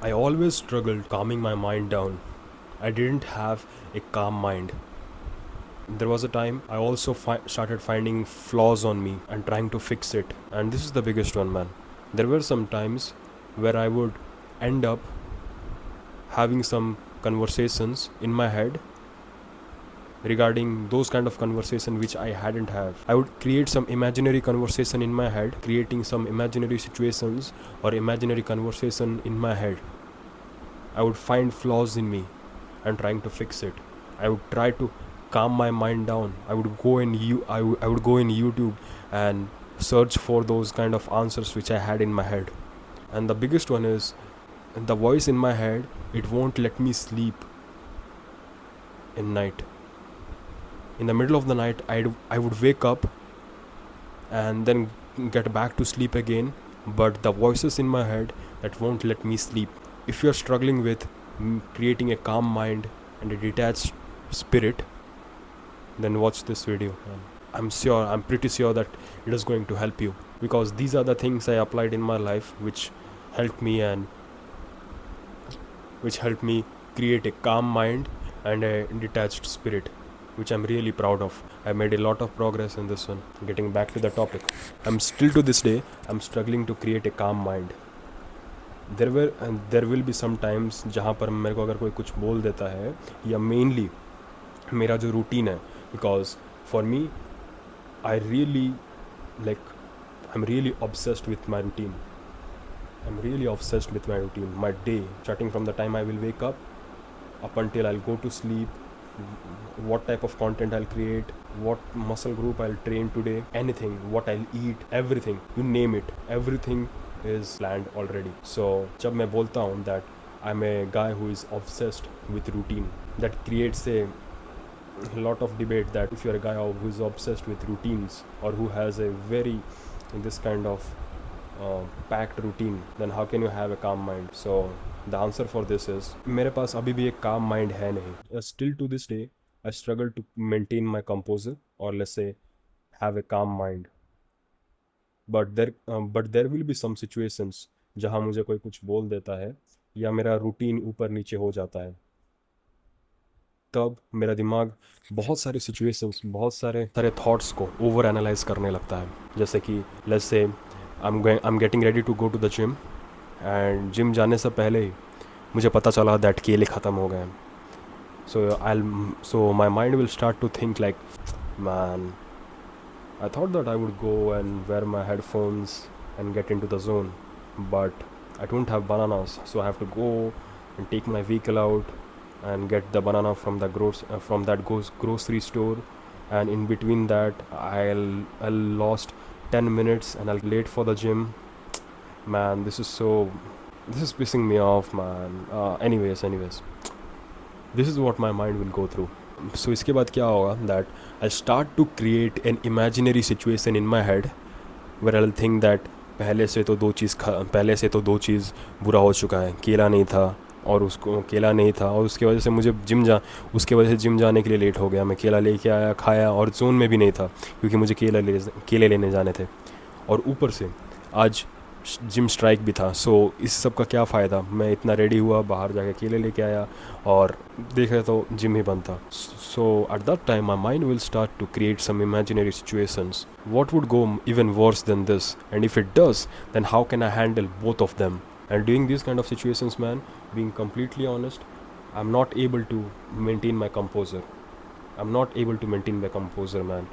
I always struggled calming my mind down. I didn't have a calm mind. There was a time I also started finding flaws on me and trying to fix it. And this is the biggest one, man. There were some times where I would end up having some conversations in my head regarding those kind of conversation which I hadn't have. I would create some imaginary conversation in my head, creating some imaginary situations or imaginary conversation in my head. I would find flaws in me and trying to fix it. I would try to calm my mind down. I would go in I would go in YouTube and search for those kind of answers which I had in my head. And the biggest one is the voice in my head, it won't let me sleep in night. In the middle of the night, I would wake up and then get back to sleep again, but the voices in my head that won't let me sleep. If you're struggling with creating a calm mind and a detached spirit, then watch this video. I'm pretty sure that it is going to help you, because these are the things I applied in my life which helped me create a calm mind and a detached spirit, which I'm really proud of. I made a lot of progress in this one. Getting back to the topic, I'm still to this day, I'm struggling to create a calm mind. There will be some times जहाँ पर मेरे को अगर कोई कुछ बोल देता है, या मेनली मेरा जो रूटीन है, because for me I really like I'm really obsessed with my routine. I'm really obsessed with my routine. My day, starting from the time I will wake up until I'll go to sleep, what type of content I'll create, what muscle group I'll train today, anything, what I'll eat, everything, you name it, everything is planned already. So जब मैं बोलता हूँ that I'm a guy who is obsessed with routine, that creates a lot of debate that if you're a guy who is obsessed with routines or who has a very this kind of packed routine, then how can you have a calm mind? So the answer for this is मेरे पास अभी भी एक calm mind है नहीं. Still to this day I struggle to maintain my composure, or let's say have a calm mind. But there will be some situations जहाँ मुझे कोई कुछ बोल देता है या मेरा रूटीन ऊपर नीचे हो जाता है, तब मेरा दिमाग बहुत सारे सिचुएशंस, बहुत सारे सारे थॉट्स को ओवर एनालाइज करने लगता है. जैसे कि let's say I am getting ready to go to the gym, and gym जाने से पहले ही मुझे पता चला दैट केले ख़त्म हो गए हैं. So my mind will start to think like, man, I thought that I would go and wear my headphones and get in to the zone, but I don't have bananas, so I have to go and take my vehicle out and get the banana from the grocery store, and in between that I'll lost 10 minutes and I'll late for the gym. Man, this is pissing me off, man. Anyways, this is what my mind will go through. So इसके बाद क्या होगा, that I start to create an imaginary situation in my head where I'll think that पहले से तो दो चीज़ बुरा हो चुका है, केला नहीं था और उसको केला नहीं था, और उसके वजह से मुझे उसके वजह से जिम जाने के लिए लेट हो गया. मैं केला लेके आया, खाया, और जोन में भी नहीं था क्योंकि मुझे केले लेने जाने थे, और ऊपर से आज जिम स्ट्राइक भी था. सो इस सब का क्या फ़ायदा, मैं इतना रेडी हुआ, बाहर जाके केले लेके आया, और देखा तो जिम ही बंद था. So at that time my mind will start to create some imaginary situations. what would go even worse than this, and if it does, then how can I handle both of them? And during these kind of situations, man, being completely honest, I'm not able to maintain my composure. Man.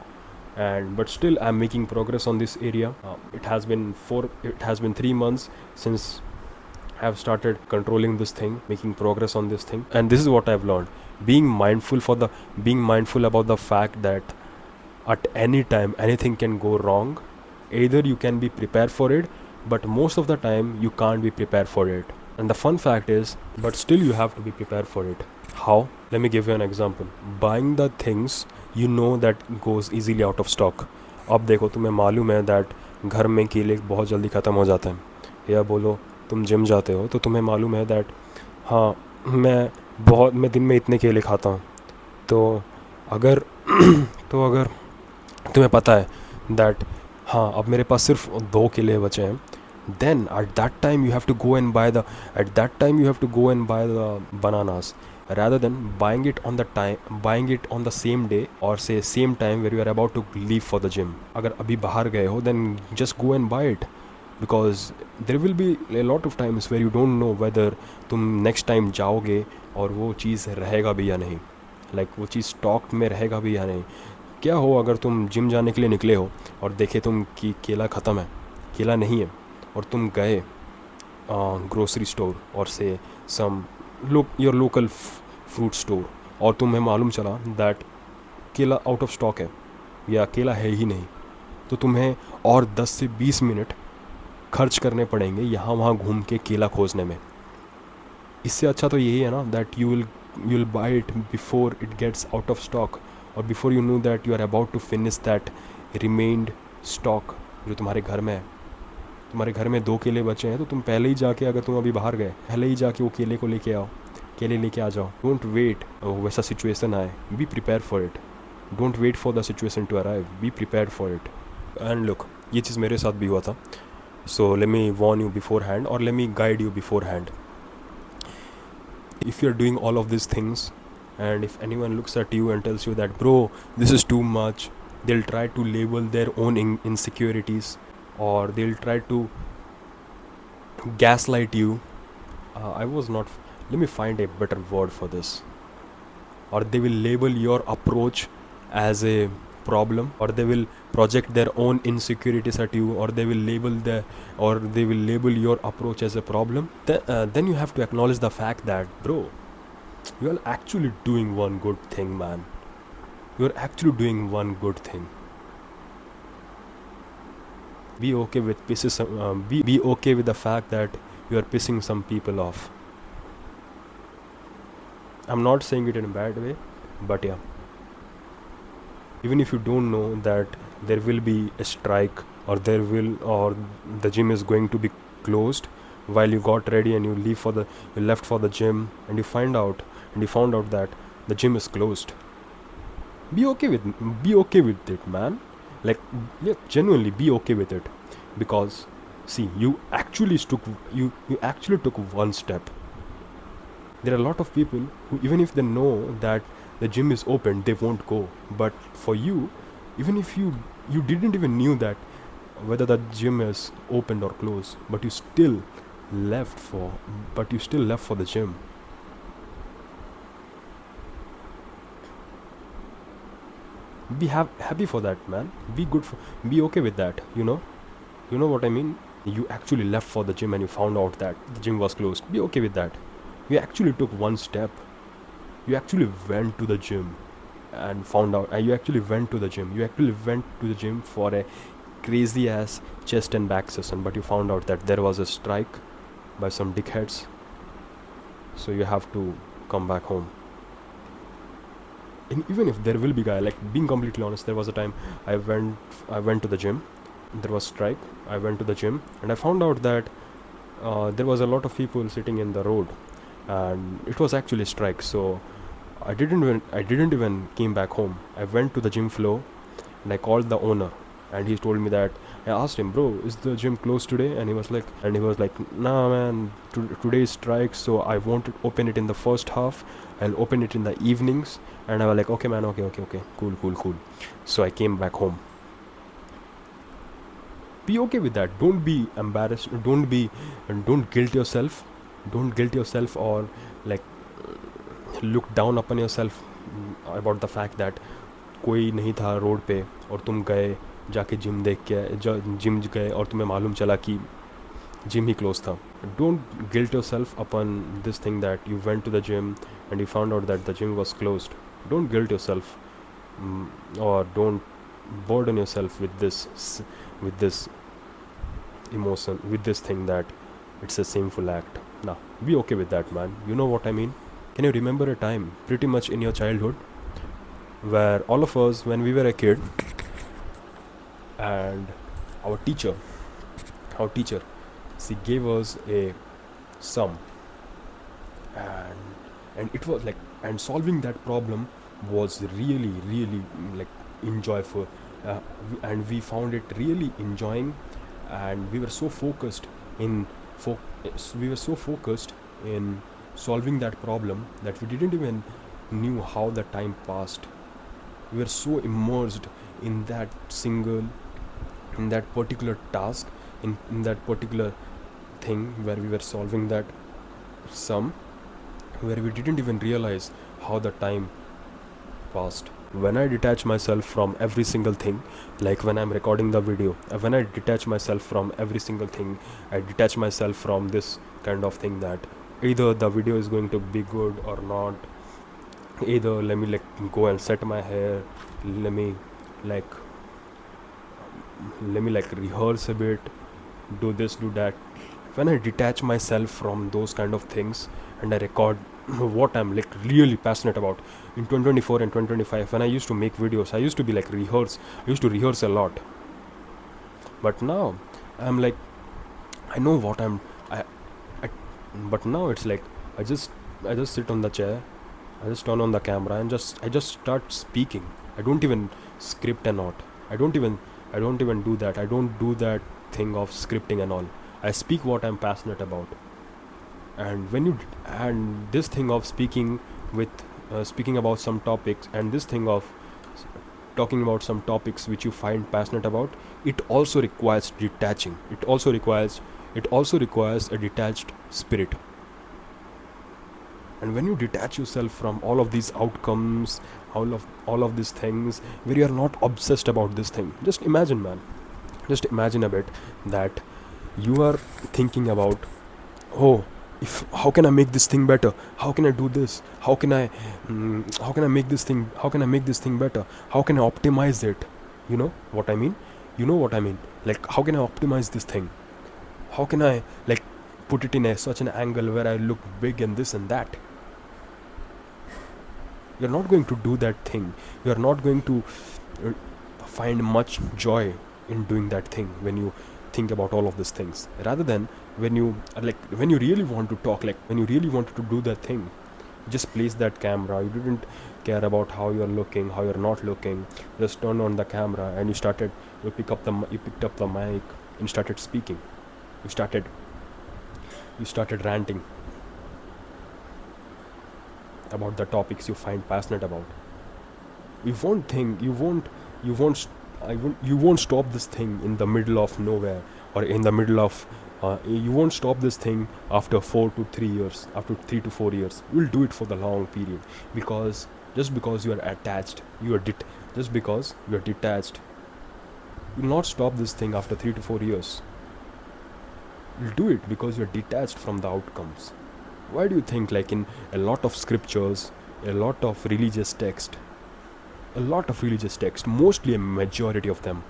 And but still I'm making progress on this area. It has been 3 months since I've started controlling this thing, making progress on this thing. And this is what I've learned: being mindful about the fact that at any time anything can go wrong. Either you can be prepared for it, but most of the time you can't be prepared for it. And the fun fact is, but still you have to be prepared for it. How? Let me give you an example. Buying the things you know that goes easily out of stock. अब देखो, तुम्हें मालूम है that घर में केले बहुत जल्दी ख़त्म हो जाते हैं, या बोलो तुम जिम जाते हो तो तुम्हें मालूम है दैट हाँ मैं दिन में इतने केले खाता हूँ, तो अगर तुम्हें पता है दैट हाँ अब मेरे पास सिर्फ 2 केले बचे हैं, then at that time you have to go and buy the bananas, rather than buying it on the same day, or say same time where you are about to leave for the gym. अगर अभी बाहर गए हो, then just go and buy it, because there will be a lot of times where you don't know whether तुम next time जाओगे और वो चीज़ रहेगा भी या नहीं, like वो चीज़ स्टॉक में रहेगा भी या नहीं. क्या हो अगर तुम जिम जाने के लिए निकले हो और देखे तुम कि केला ख़त्म है, केला नहीं है, और तुम गए ग्रोसरी स्टोर और से सम योर लोकल फ्रूट स्टोर, और तुम्हें मालूम चला दैट केला आउट ऑफ स्टॉक है या केला है ही नहीं, तो तुम्हें और 10 से 20 मिनट खर्च करने पड़ेंगे यहाँ वहाँ घूम के केला खोजने में. इससे अच्छा तो यही है ना, that you will buy it before it gets out of stock, और before you know that you are about to finish that remained stock जो तुम्हारे घर में है. तुम्हारे घर में 2 केले बचे हैं, तो तुम पहले ही जाके, अगर तुम अभी बाहर गए, पहले ही जाके वो केले को लेके आओ, केले लेके आ जाओ. डोंट वेट वैसा सिचुएशन आए, be prepare for it. Don't wait for the situation to arrive, be prepare for it. And look, ये चीज़ मेरे साथ भी हुआ था. So let me warn you beforehand, और let me guide you beforehand. If you're doing all of these things, and if anyone looks at you and tells you that, bro, this is too much, they'll try to label their own insecurities, or they'll try to gaslight you. I was not, let me find a better word for this. Or they will label your approach as a problem, or they will project their own insecurities at you, or they will label your approach as a problem. Then you have to acknowledge the fact that, bro, you are actually doing one good thing, man. You are actually doing one good thing. Be okay with be okay with the fact that you are pissing some people off. I'm not saying it in a bad way, but yeah. Even if you don't know that there will be a strike, or the gym is going to be closed, while you got ready and you left for the gym, and you found out that the gym is closed, be okay with it, man. Like, yeah, genuinely be okay with it, because see, you actually took one step. There are a lot of people who, even if they know that the gym is open, they won't go. But for you, even if you didn't even knew that whether the gym is opened or closed, but you still left for the gym. Be happy for that, man. Be okay with that, you know what I mean. You actually left for the gym and you found out that the gym was closed. Be okay with that. You actually took one step. You actually went to the gym and found out. You actually went to the gym for a crazy ass chest and back session, but you found out that there was a strike by some dickheads, so you have to come back home. And even if there will be guy, like, being completely honest, there was a time I went to the gym, there was strike, I went to the gym, and I found out that there was a lot of people sitting in the road, and it was actually a strike. So I didn't even came back home. I went to the gym floor and I called the owner, and he told me that, I asked him, bro, is the gym closed today? And he was like, nah, man, today is strike, so I won't open it in the first half. I'll open it in the evenings. And I was like, okay, man, okay, cool. So I came back home. Be okay with that. Don't be embarrassed. Don't guilt yourself. Don't guilt yourself, or like look down upon yourself about the fact that कोई नहीं था road पे और तुम गए जाके gym देख के जिम गए और तुम्हें मालूम चला कि जिम ही क्लोज था. Don't guilt yourself upon this thing that you went to the gym and you found out that the gym was closed. Don't guilt yourself, or don't burden yourself with this emotion, with this thing that it's a shameful act. Nah, be okay with that, man. You know what I mean? Can you remember a time pretty much in your childhood where all of us, when we were a kid, and our teacher, she gave us a sum, and it was like, and solving that problem was really like enjoyable, and we found it really enjoying, and we were so focused in we were so focused in solving that problem that we didn't even knew how the time passed. We were so immersed in that single, in that particular task, in that particular thing where we were solving that sum, where we didn't even realize how the time passed. When I detach myself from every single thing, like when I'm recording the video, when I detach myself from every single thing, I detach myself from this kind of thing that either the video is going to be good or not, either let me like go and set my hair, let me like rehearse a bit, do this, do that. When I detach myself from those kind of things and I record what I'm like really passionate about in 2024 and 2025, when I used to make videos, I used to be like I used to rehearse a lot. But now I'm like, I know what I, I but now it's like I just I just sit on the chair, I just turn on the camera and I just start speaking. I don't even script and not. I don't even I don't even do that. I don't do that thing of scripting and all. I speak what I'm passionate about. And when you and this thing of speaking with speaking about some topics, and this thing of talking about some topics which you find passionate about, it also requires detaching. It also requires a detached spirit. And when you detach yourself from all of these outcomes, all of these things, where you are not obsessed about this thing, just imagine, man, just imagine a bit that you are thinking about, oh, if how can I make this thing better, how can I do this, how can I make this thing, how can I make this thing better, how can I optimize it, you know what I mean, like how can I optimize this thing, how can I like put it in such an angle where I look big and this and that. You're not going to do that thing. You're not going to uh, find much joy in doing that thing when you think about all of these things, rather than when you when you really want to talk, like when you really wanted to do that thing, just place that camera. You didn't care about how you're looking, how you're not looking. Just turn on the camera and you picked up the mic and started speaking. You started ranting about the topics you find passionate about. You won't think, you won't you won't stop this thing in the middle of nowhere, or in the middle of you won't stop this thing after 4 to 3 years, after 3 to 4 years. You'll do it for the long period, because just because you are attached, just because you are detached, you'll not stop this thing after 3 to 4 years. You'll do it because you're detached from the outcomes. Why do you think, like in a lot of scriptures, a lot of religious text, mostly a majority of them,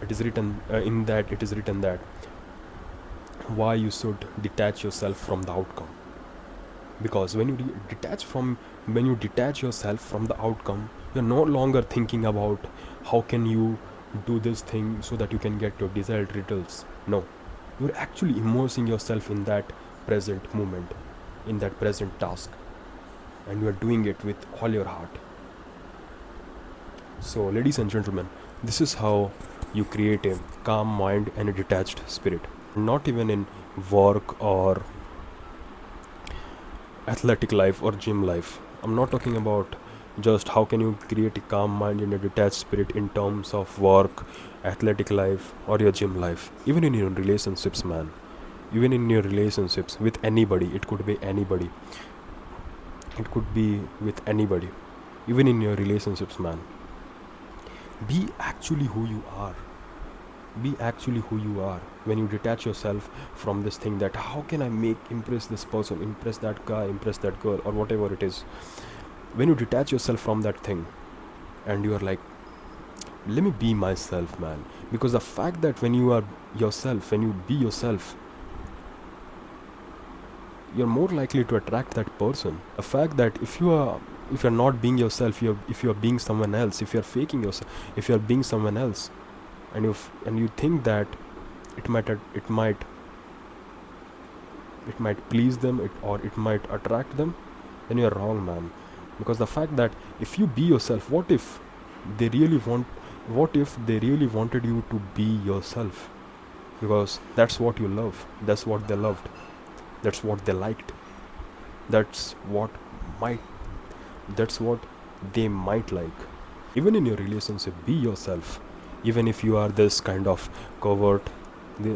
it is written that why you should detach yourself from the outcome? Because when you detach yourself from the outcome, you're no longer thinking about how can you do this thing so that you can get your desired results. No, you're actually immersing yourself in that present moment, in that present task, and you are doing it with all your heart. So, ladies and gentlemen, this is how you create a calm mind and a detached spirit. Not even in work or athletic life or gym life. I'm not talking about just how can you create a calm mind and a detached spirit in terms of work, athletic life, or your gym life. Even in your relationships, man. Even in your relationships with anybody, it could be anybody. It could be with anybody. Even in your relationships, man. Be actually who you are. Be actually who you are. When you detach yourself from this thing that how can I impress this person, impress that guy, impress that girl, or whatever it is. When you detach yourself from that thing and you are like, let me be myself, man. Because the fact that when you are yourself, when you be yourself, you're more likely to attract that person. The fact that if you're not being yourself, if you're being someone else, if you're faking yourself, if you're being someone else, and you think that it might please them, or it might attract them, then you're wrong, man. Because the fact that if you be yourself, they really wanted you to be yourself? because that's what you love, that's what they loved, that's what they liked, that's what might that's what they might like. Even in your relationship, be yourself. Even if you are this kind of covert,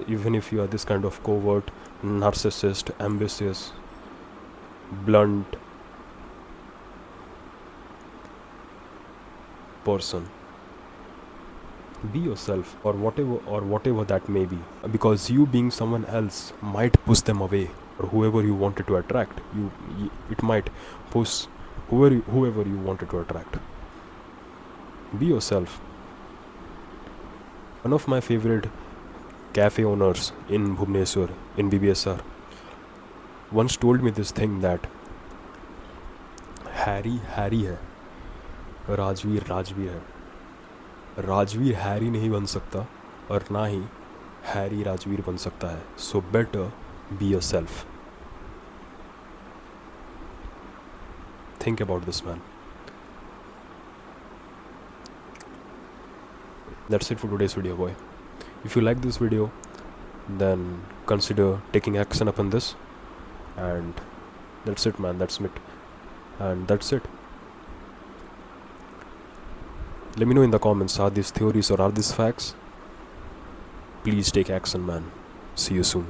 even if you are this kind of covert, narcissist, ambitious, blunt person, be yourself, or whatever that may be, because you being someone else might push them away, or whoever you wanted to attract, it might push whoever you wanted to attract. Be yourself. One of my favorite cafe owners in Bhubaneswar, in BBSR, once told me this thing that Harry Harry है, राजवीर राजवीर है, Rajveer Harry नहीं बन सकता और ना ही Harry Rajveer बन सकता है. So better be your self. Think about this man. That's it for today's video, boy. If you like this video, then consider taking action upon this. And that's it, man. That's it. And that's it. Let me know in the comments, are these theories or are these facts? Please take action, man. See you soon.